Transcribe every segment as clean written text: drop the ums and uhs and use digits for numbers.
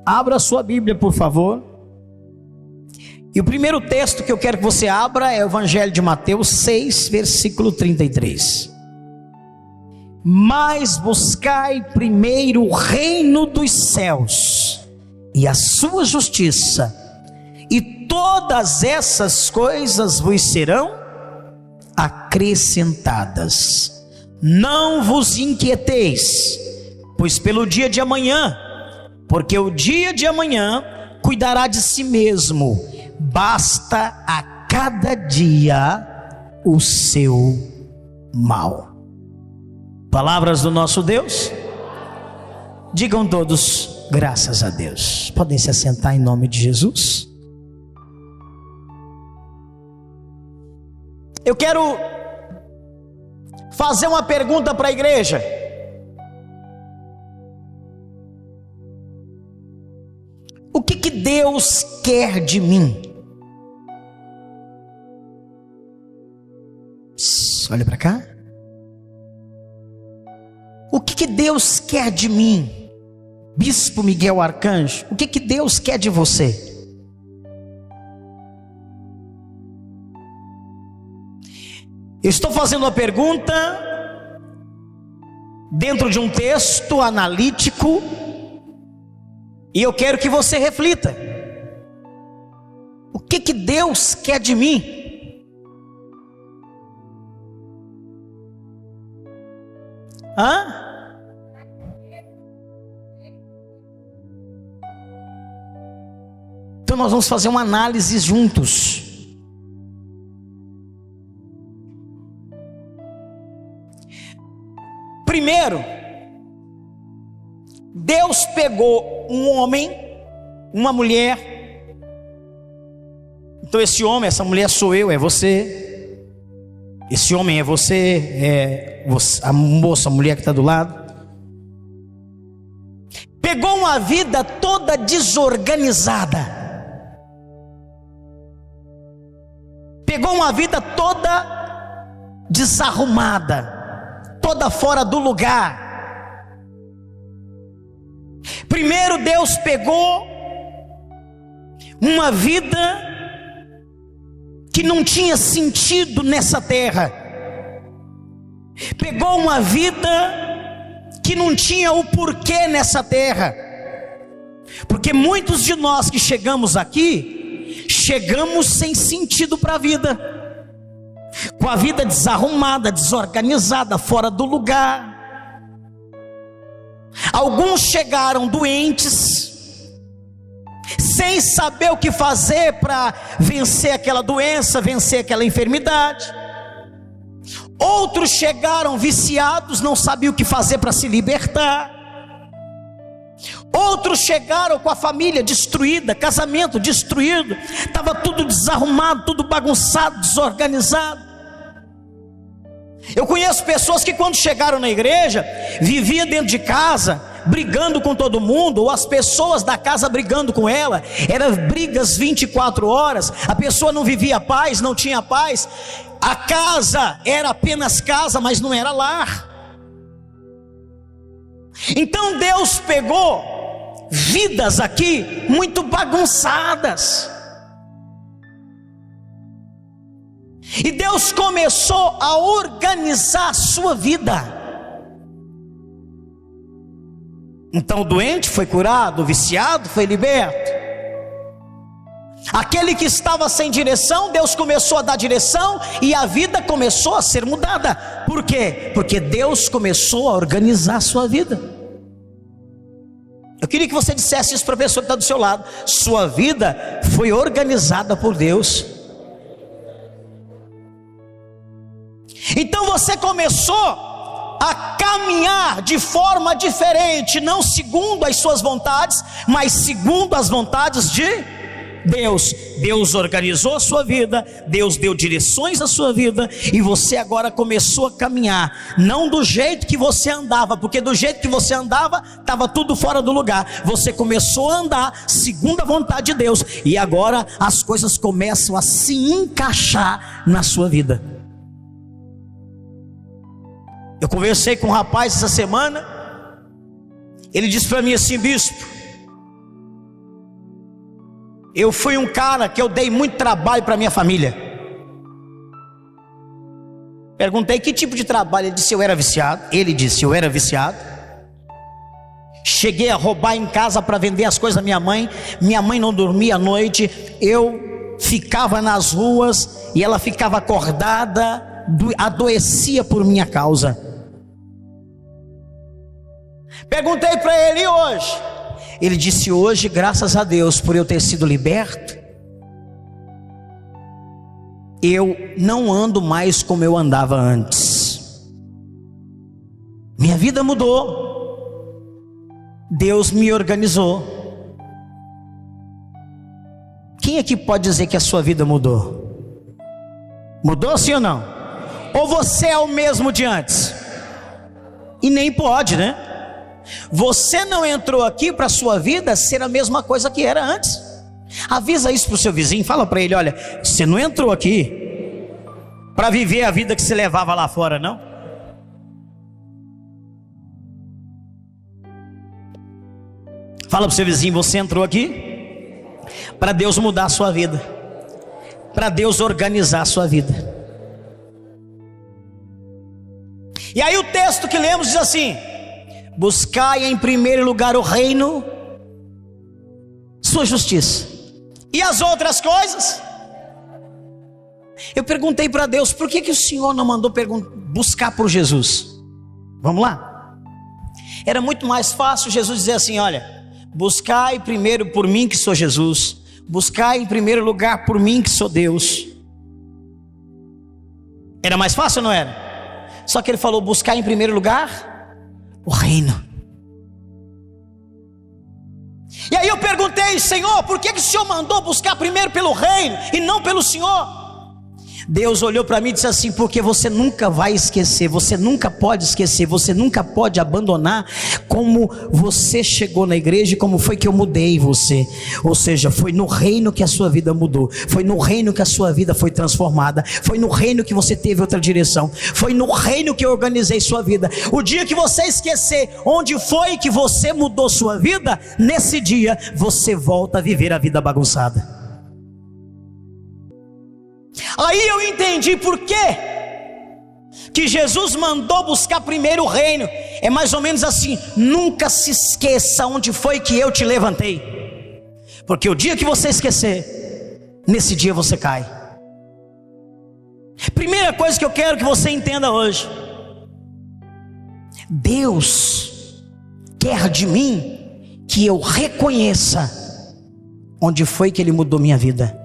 Abra a sua Bíblia, por favor. E o primeiro texto que eu quero que você abra é o Evangelho de Mateus 6, versículo 33. Mas buscai primeiro o reino dos céus e a sua justiça, e todas essas coisas vos serão acrescentadas. Não vos inquieteis, pois pelo dia de amanhã, porque o dia de amanhã cuidará de si mesmo. Basta a cada dia o seu mal. Palavras do nosso Deus. Digam todos, graças a Deus. Podem se assentar em nome de Jesus. Eu quero fazer uma pergunta para a igreja. O que Deus quer de mim? Olha para cá. O que Deus quer de mim? Bispo Miguel Arcanjo, o que Deus quer de você? Eu estou fazendo uma pergunta dentro de um texto analítico, e eu quero que você reflita. O que Deus quer de mim? Então nós vamos fazer uma análise juntos. Primeiro, Deus pegou um homem, uma mulher. Então esse homem, essa mulher sou eu, é você. Esse homem é você, a moça, a mulher que está do lado. Pegou uma vida toda desorganizada. Pegou uma vida toda desarrumada, toda fora do lugar. Primeiro Deus pegou uma vida que não tinha sentido nessa terra. Pegou uma vida que não tinha o porquê nessa terra. Porque muitos de nós que chegamos aqui, chegamos sem sentido para a vida, com a vida desarrumada, desorganizada, fora do lugar. Alguns chegaram doentes, sem saber o que fazer para vencer aquela doença, vencer aquela enfermidade. Outros chegaram viciados, não sabiam o que fazer para se libertar. Outros chegaram com a família destruída, casamento destruído, estava tudo desarrumado, tudo bagunçado, desorganizado. Eu conheço pessoas que quando chegaram na igreja, viviam dentro de casa, brigando com todo mundo, ou as pessoas da casa brigando com ela. Eram brigas 24 horas, a pessoa não vivia paz, não tinha paz. A casa era apenas casa, mas não era lar. Então Deus pegou vidas aqui muito bagunçadas, e Deus começou a organizar a sua vida. Então o doente foi curado, o viciado foi liberto, aquele que estava sem direção, Deus começou a dar direção, e a vida começou a ser mudada. Por quê? Porque Deus começou a organizar a sua vida. Eu queria que você dissesse isso para a pessoa que está do seu lado: sua vida foi organizada por Deus. Então você começou a caminhar de forma diferente, não segundo as suas vontades, mas segundo as vontades de Deus. Deus organizou a sua vida, Deus deu direções à sua vida, e você agora começou a caminhar, não do jeito que você andava, porque do jeito que você andava, estava tudo fora do lugar. Você começou a andar segundo a vontade de Deus, e agora as coisas começam a se encaixar na sua vida. Eu conversei com um rapaz essa semana, ele disse para mim assim: bispo, Eu fui um cara que eu dei muito trabalho para minha família. Perguntei que tipo de trabalho. Ele disse: eu era viciado. Ele disse: eu era viciado. Cheguei a roubar em casa para vender as coisas da minha mãe. Minha mãe não dormia à noite. Eu ficava nas ruas e ela ficava acordada, adoecia por minha causa. Perguntei para ele: e hoje? Ele disse: hoje, graças a Deus por eu ter sido liberto, eu não ando mais como eu andava antes. Minha vida mudou. Deus me organizou. Quem aqui pode dizer que a sua vida mudou? Mudou sim ou não? Ou você é o mesmo de antes? E nem pode, né? Você não entrou aqui para a sua vida ser a mesma coisa que era antes. Avisa isso para o seu vizinho, fala para ele: olha, você não entrou aqui para viver a vida que você levava lá fora, não. Fala para o seu vizinho: você entrou aqui para Deus mudar a sua vida, para Deus organizar a sua vida. E aí o texto que lemos diz assim: buscai em primeiro lugar o reino, sua justiça, e as outras coisas. Eu perguntei para Deus: por que o Senhor não mandou buscar por Jesus? Vamos lá. Era muito mais fácil Jesus dizer assim: olha, buscai primeiro por mim que sou Jesus, buscai em primeiro lugar por mim que sou Deus. Era mais fácil ou não era? Só que ele falou: buscar em primeiro lugar o reino. E aí eu perguntei: Senhor, por que o Senhor mandou buscar primeiro pelo reino e não pelo Senhor? Deus olhou para mim e disse assim: porque você nunca vai esquecer, você nunca pode esquecer, você nunca pode abandonar como você chegou na igreja e como foi que eu mudei você. Ou seja, foi no reino que a sua vida mudou, foi no reino que a sua vida foi transformada, foi no reino que você teve outra direção, foi no reino que eu organizei sua vida. O dia que você esquecer onde foi que você mudou sua vida, nesse dia você volta a viver a vida bagunçada. Aí eu entendi por que Jesus mandou buscar primeiro o reino. É mais ou menos assim: nunca se esqueça onde foi que eu te levantei, porque o dia que você esquecer, nesse dia você cai. Primeira coisa que eu quero que você entenda hoje: Deus quer de mim que eu reconheça onde foi que Ele mudou minha vida.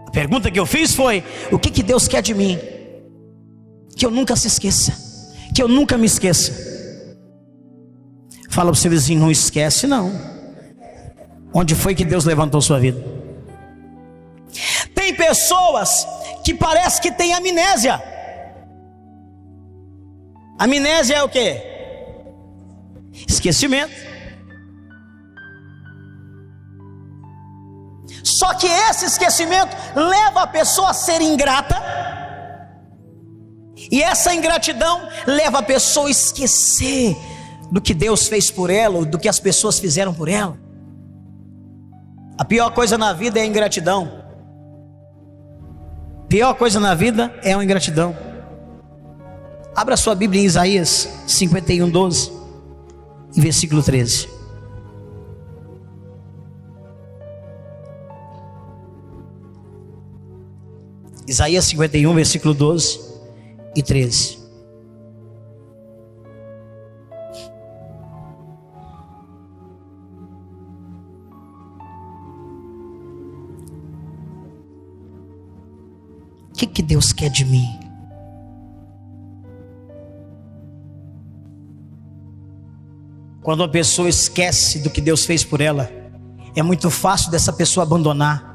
A pergunta que eu fiz foi: o que Deus quer de mim? Que eu nunca se esqueça, que eu nunca me esqueça. Fala para o seu vizinho: não esquece não. Onde foi que Deus levantou sua vida? Tem pessoas que parece que tem amnésia. Amnésia é o quê? Esquecimento. Só que esse esquecimento leva a pessoa a ser ingrata, e essa ingratidão leva a pessoa a esquecer do que Deus fez por ela, ou do que as pessoas fizeram por ela. A pior coisa na vida é a ingratidão. A pior coisa na vida é a ingratidão. Abra sua Bíblia em Isaías 51:12 e versículo 13. Isaías 51, versículo 12 e 13. O que Deus quer de mim? Quando a pessoa esquece do que Deus fez por ela, é muito fácil dessa pessoa abandonar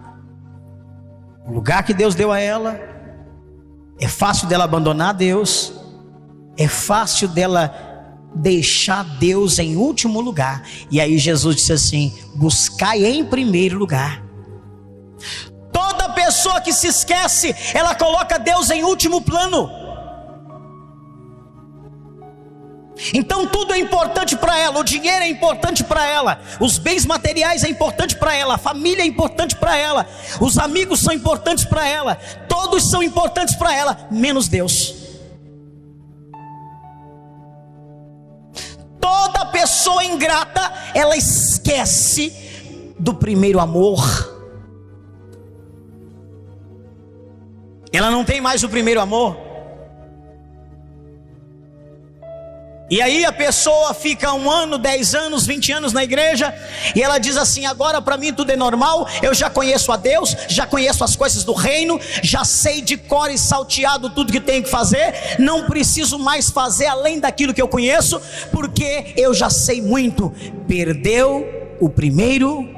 o lugar que Deus deu a ela. É fácil dela abandonar Deus, é fácil dela deixar Deus em último lugar. E aí Jesus disse assim: buscai em primeiro lugar. Toda pessoa que se esquece, ela coloca Deus em último plano. Então tudo é importante para ela, o dinheiro é importante para ela, os bens materiais é importante para ela, a família é importante para ela, os amigos são importantes para ela, todos são importantes para ela, menos Deus. Toda pessoa ingrata, ela esquece do primeiro amor. Ela não tem mais o primeiro amor. E aí a pessoa fica 1 ano, 10 anos, 20 anos na igreja, e ela diz assim: agora para mim tudo é normal, eu já conheço a Deus, já conheço as coisas do reino, já sei de cor e salteado tudo que tenho que fazer, não preciso mais fazer além daquilo que eu conheço, porque eu já sei muito. Perdeu o primeiro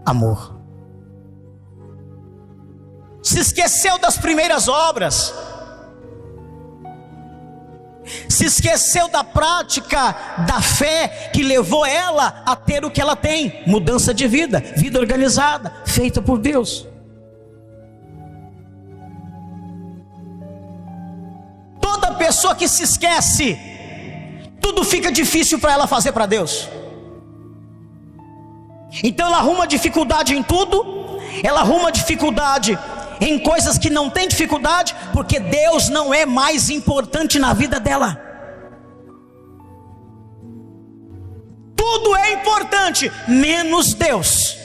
amor, se esqueceu das primeiras obras, se esqueceu da prática da fé que levou ela a ter o que ela tem, mudança de vida, vida organizada, feita por Deus. Toda pessoa que se esquece, tudo fica difícil para ela fazer para Deus. Então ela arruma dificuldade em tudo, ela arruma dificuldade em coisas que não tem dificuldade, porque Deus não é mais importante na vida dela. Tudo é importante, menos Deus.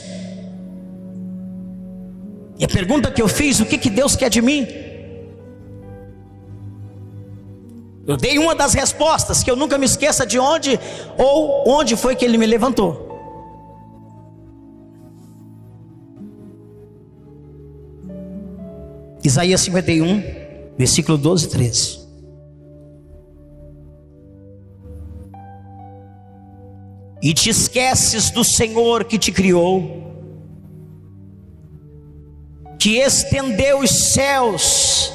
E a pergunta que eu fiz: o que Deus quer de mim? Eu dei uma das respostas, que eu nunca me esqueça de onde foi que Ele me levantou. Isaías 51, versículo 12 e 13. E te esqueces do Senhor que te criou, que estendeu os céus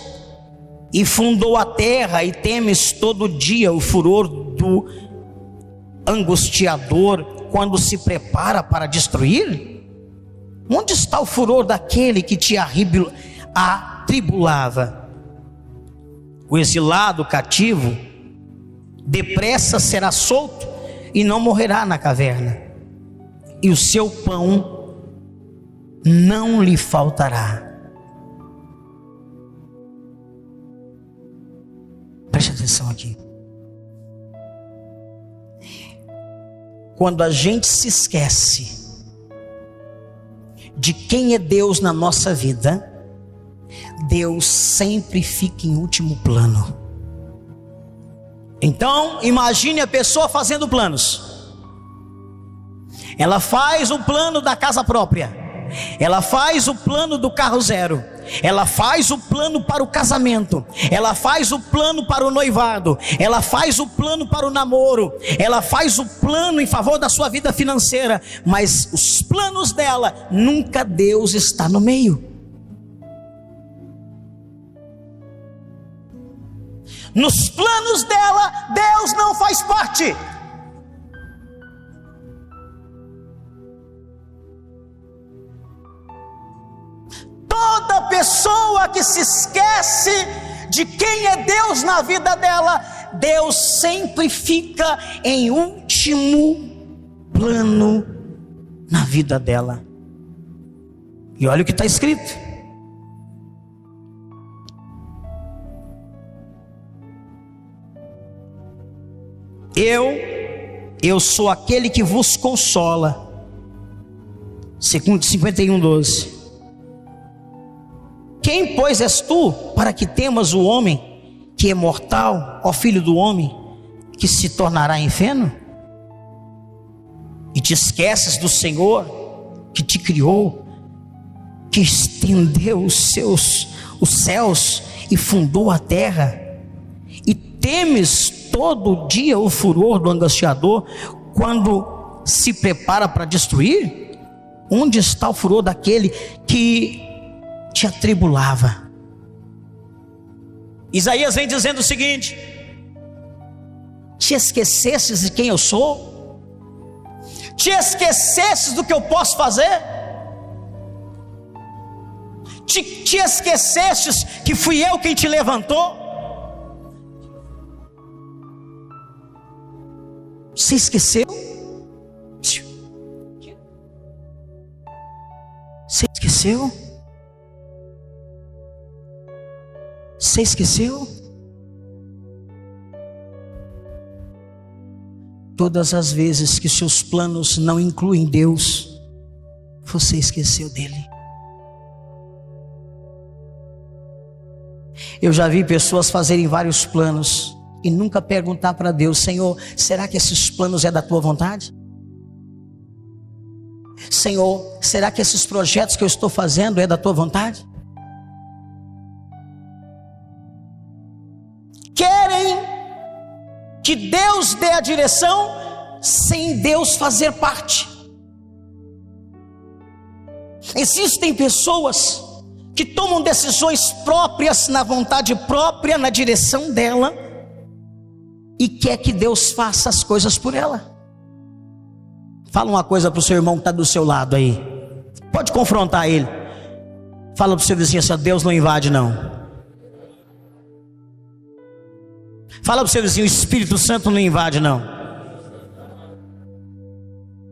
e fundou a terra, e temes todo dia o furor do angustiador quando se prepara para destruir? Onde está o furor daquele que te atribulava? O exilado, o cativo, depressa será solto e não morrerá na caverna, e o seu pão não lhe faltará. Preste atenção aqui. Quando a gente se esquece de quem é Deus na nossa vida, Deus sempre fica em último plano. Então imagine a pessoa fazendo planos. Ela faz o plano da casa própria, ela faz o plano do carro zero, ela faz o plano para o casamento, ela faz o plano para o noivado, ela faz o plano para o namoro, ela faz o plano em favor da sua vida financeira, mas os planos dela, nunca Deus está no meio. Nos planos dela, Deus não faz parte. Toda pessoa que se esquece de quem é Deus na vida dela, Deus sempre fica em último plano na vida dela. E olha o que está escrito: Eu sou aquele que vos consola. 51:12. Quem, pois, és tu para que temas o homem que é mortal, ó filho do homem, que se tornará em feno? E te esqueces do Senhor que te criou, que estendeu os céus e fundou a terra, e temes todo dia o furor do angustiador quando se prepara para destruir? Onde está o furor daquele que te atribulava? Isaías vem dizendo o seguinte: te esquecesses de quem eu sou? Te esquecesses do que eu posso fazer? Te esquecesses que fui eu quem te levantou? Você esqueceu? Você esqueceu? Você esqueceu? Todas as vezes que seus planos não incluem Deus, você esqueceu dele. Eu já vi pessoas fazerem vários planos e nunca perguntar para Deus: Senhor, será que esses planos é da tua vontade? Senhor, será que esses projetos que eu estou fazendo é da tua vontade? Querem que Deus dê a direção sem Deus fazer parte. Existem pessoas que tomam decisões próprias, na vontade própria, na direção dela, e quer que Deus faça as coisas por ela. Fala uma coisa para o seu irmão que está do seu lado aí, pode confrontar ele. Fala para o seu vizinho assim: Deus não invade não. Fala para o seu vizinho: o Espírito Santo não invade não.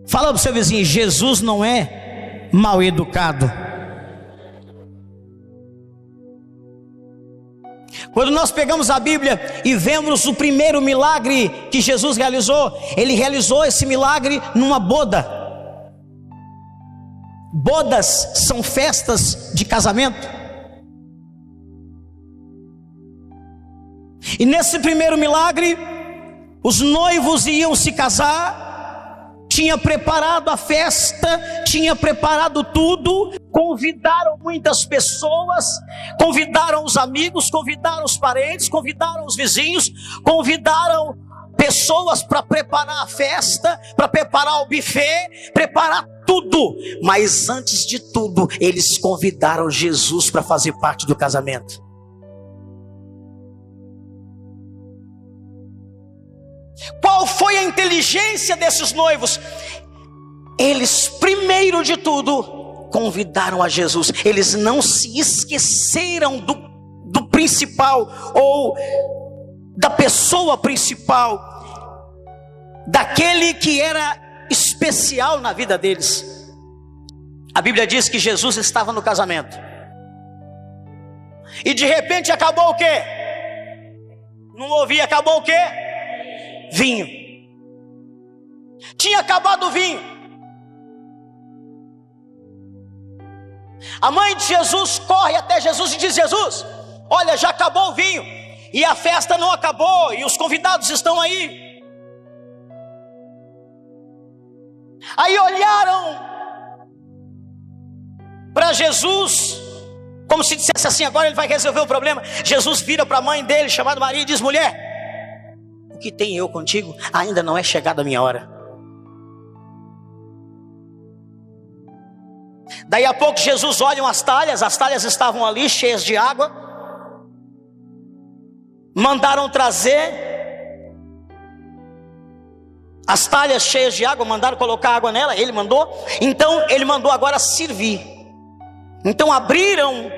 Fala para o seu vizinho: Jesus não é mal educado. Quando nós pegamos a Bíblia e vemos o primeiro milagre que Jesus realizou, ele realizou esse milagre numa boda. Bodas são festas de casamento. E nesse primeiro milagre, os noivos iam se casar, tinha preparado a festa, tinha preparado tudo, convidaram muitas pessoas, convidaram os amigos, convidaram os parentes, convidaram os vizinhos, convidaram pessoas para preparar a festa, para preparar o buffet, preparar tudo. Mas antes de tudo, eles convidaram Jesus para fazer parte do casamento. Qual foi a inteligência desses noivos? Eles, primeiro de tudo, convidaram a Jesus. Eles não se esqueceram do principal, ou da pessoa principal, daquele que era especial na vida deles. A Bíblia diz que Jesus estava no casamento, e de repente acabou o quê? Não ouvi, acabou o quê? Vinho. Tinha acabado o vinho. A mãe de Jesus corre até Jesus e diz: Jesus, olha, já acabou o vinho, e a festa não acabou, e os convidados estão aí. Aí olharam para Jesus, como se dissesse assim: agora ele vai resolver o problema. Jesus vira para a mãe dele, chamada Maria, e diz: mulher, o que tem eu contigo? Ainda não é chegada a minha hora. Daí a pouco Jesus olha as talhas estavam ali cheias de água. Mandaram trazer as talhas cheias de água, mandaram colocar água nela, ele mandou. Então ele mandou agora servir. Então abriram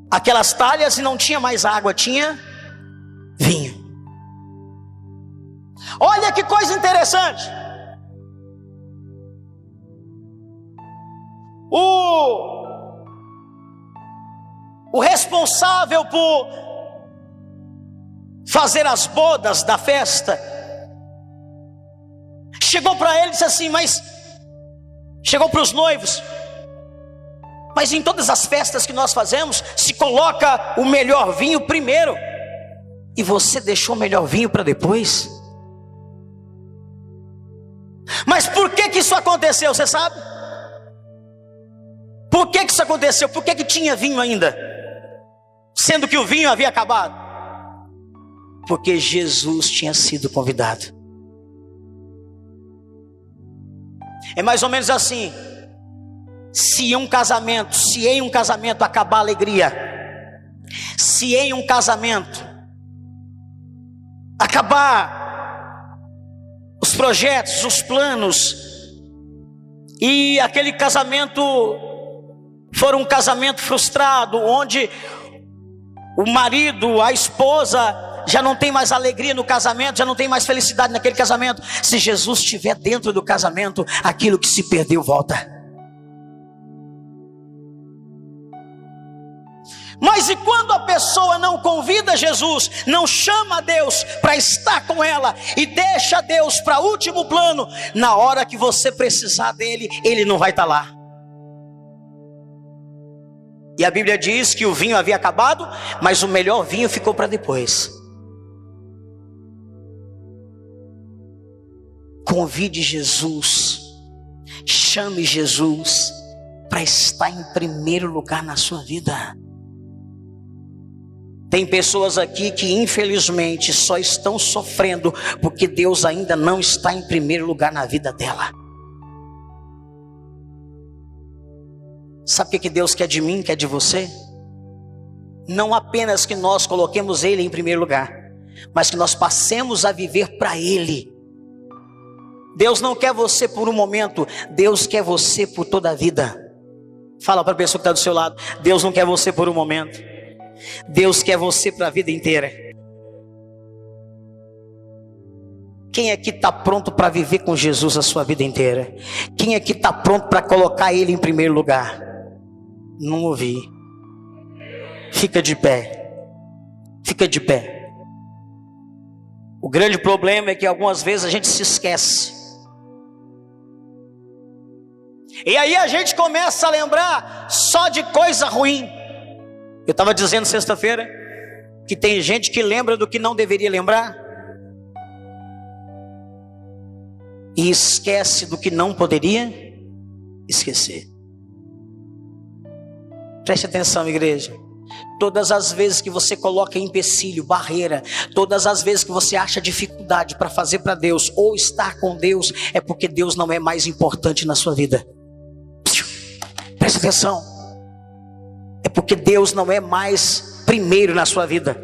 aquelas talhas e não tinha mais água, tinha vinho. Olha que coisa interessante. O responsável por fazer as bodas da festa chegou para ele e disse assim, chegou para os noivos: mas em todas as festas que nós fazemos, se coloca o melhor vinho primeiro, e você deixou o melhor vinho para depois. Mas por que isso aconteceu, você sabe? Por que isso aconteceu? Por que tinha vinho ainda, sendo que o vinho havia acabado? Porque Jesus tinha sido convidado. É mais ou menos assim: se em um casamento acabar a alegria, se em um casamento acabar os projetos, os planos, e aquele casamento for um casamento frustrado, onde o marido, a esposa já não tem mais alegria no casamento, já não tem mais felicidade naquele casamento. Se Jesus estiver dentro do casamento, aquilo que se perdeu volta. Mas e quando a pessoa não convida Jesus, não chama Deus para estar com ela e deixa Deus para último plano, na hora que você precisar dele, ele não vai estar lá. E a Bíblia diz que o vinho havia acabado, mas o melhor vinho ficou para depois. Convide Jesus, chame Jesus para estar em primeiro lugar na sua vida. Tem pessoas aqui que infelizmente só estão sofrendo porque Deus ainda não está em primeiro lugar na vida dela. Sabe o que Deus quer de mim, quer de você? Não apenas que nós coloquemos Ele em primeiro lugar, mas que nós passemos a viver para Ele. Deus não quer você por um momento, Deus quer você por toda a vida. Fala para a pessoa que está do seu lado: Deus não quer você por um momento, Deus quer você para a vida inteira. Quem aqui está pronto para viver com Jesus a sua vida inteira? Quem aqui está pronto para colocar Ele em primeiro lugar? Não ouvi. Fica de pé. Fica de pé. O grande problema é que algumas vezes a gente se esquece. E aí a gente começa a lembrar só de coisa ruim. Eu estava dizendo sexta-feira que tem gente que lembra do que não deveria lembrar e esquece do que não poderia esquecer. Preste atenção, igreja. Todas as vezes que você coloca empecilho, barreira, todas as vezes que você acha dificuldade para fazer para Deus ou estar com Deus, é porque Deus não é mais importante na sua vida. Preste atenção. É porque Deus não é mais primeiro na sua vida.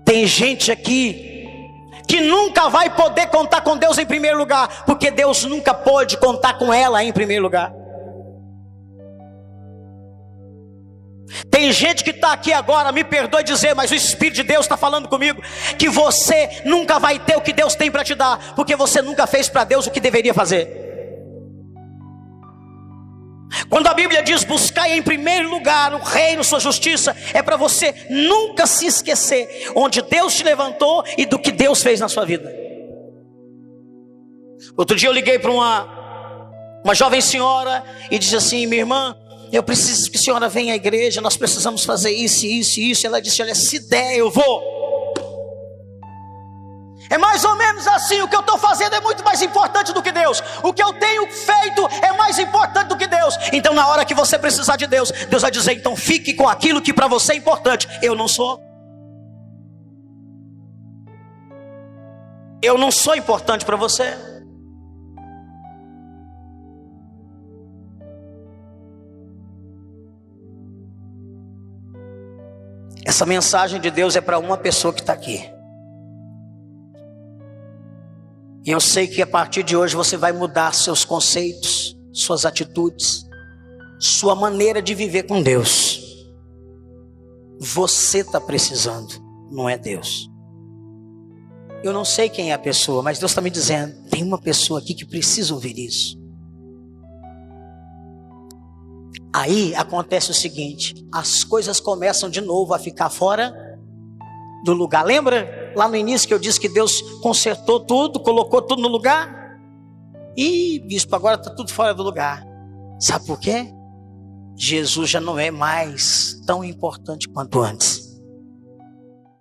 Tem gente aqui que nunca vai poder contar com Deus em primeiro lugar, porque Deus nunca pôde contar com ela em primeiro lugar. Tem gente que está aqui agora, me perdoe dizer, mas o Espírito de Deus está falando comigo, que você nunca vai ter o que Deus tem para te dar, porque você nunca fez para Deus o que deveria fazer. Quando a Bíblia diz buscai em primeiro lugar o reino, sua justiça, é para você nunca se esquecer onde Deus te levantou e do que Deus fez na sua vida. Outro dia eu liguei para uma jovem senhora e disse assim: minha irmã, eu preciso que a senhora venha à igreja, nós precisamos fazer isso, isso e isso. Ela disse: olha, se der eu vou. É mais ou menos assim, o que eu estou fazendo é muito mais importante do que Deus. O que eu tenho feito é mais importante do que Deus. Então na hora que você precisar de Deus, Deus vai dizer: então fique com aquilo que para você é importante. Eu não sou. Eu não sou importante para você. Essa mensagem de Deus é para uma pessoa que está aqui. E eu sei que a partir de hoje você vai mudar seus conceitos, suas atitudes, sua maneira de viver com Deus. Você está precisando, não é Deus. Eu não sei quem é a pessoa, mas Deus está me dizendo: tem uma pessoa aqui que precisa ouvir isso. Aí acontece o seguinte: as coisas começam de novo a ficar fora do lugar. Lembra lá no início que eu disse que Deus consertou tudo, colocou tudo no lugar? E bispo, agora está tudo fora do lugar. Sabe por quê? Jesus já não é mais tão importante quanto antes.